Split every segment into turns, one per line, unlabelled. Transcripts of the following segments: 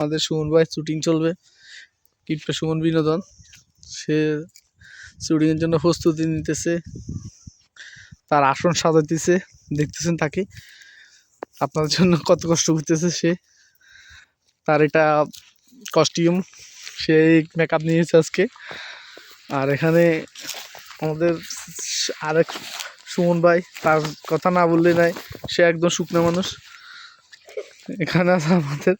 আমাদের সুমন ভাই শুটিং চলবে, কিপটা সুমন বিনোদন। সে শুটিংয়ের জন্য প্রস্তুতি নিতেছে, তার আসন সাজাইতেছে, দেখতেছেন তাকে। আপনাদের জন্য কত কষ্ট করতেছে সে। তার এটা কস্টিউম, সে মেকআপ নিয়েছে আজকে। আর এখানে আমাদের আরেক সুমন ভাই, তার কথা না বললে নাই, সে একদম শুকনো মানুষ। এখানে আছে আমাদের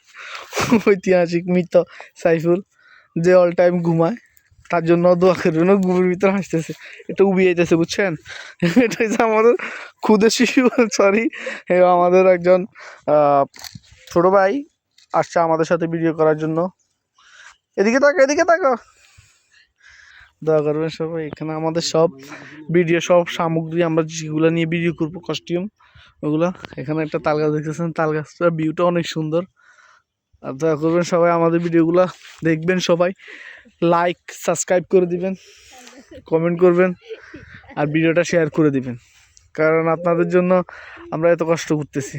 ঐতিহাসিক মৃত সাইফুল, যে অল টাইম ঘুমায়। তার জন্য দোয়া করবেন, ঘুমের ভিতরে হাসতেছে, এটা উবিয়েছে, বুঝছেন। এটা হচ্ছে আমাদের ক্ষুদে শিশু, সরি, আমাদের একজন ছোট ভাই আসছে আমাদের সাথে ভিডিও করার জন্য। এদিকে তাকো, এদিকে তাকো, দোয়া করবেন সবাই। এখানে আমাদের সব ভিডিও, সব সামগ্রী, আমরা যেগুলো নিয়ে ভিডিও করবো, কস্টিউম, ওগুলো। এখানে একটা তাল গাছ দেখতেছেন, তাল গাছটার ভিউটা অনেক সুন্দর। আর দয়া করবেন সবাই, আমাদের ভিডিওগুলো দেখবেন, সবাই লাইক সাবস্ক্রাইব করে দিবেন, কমেন্ট করবেন, আর ভিডিওটা শেয়ার করে দিবেন, কারণ আপনাদের জন্য আমরা এত কষ্ট করতেছি।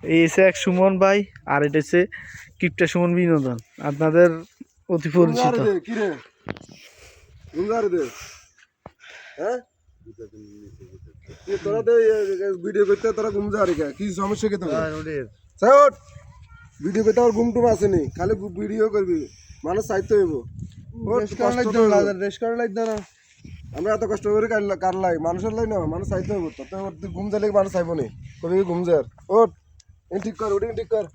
এই এসে এক সুমন ভাই, আর এটা হচ্ছে কিপটা সুমন বিনোদন, আপনাদের অতি পরিচিত।
তোরা তো ভিডিও করতে তোরা ঘুম যা রে, কি সমস্যা কে তোর? ভিডিও করতে আর ঘুম টুম আসেনি, খালি ভিডিও করবি, মানুষ চাইতে হইব। আমরা এত কষ্ট করে কারলাই, মানুষের লাই না, মানুষ চাইতে হইব। তো ঘুম যাইলে মানুষ চাইব নি, কবি ঘুম যার। ওট ঠিক কর, ওটি ঠিক কর।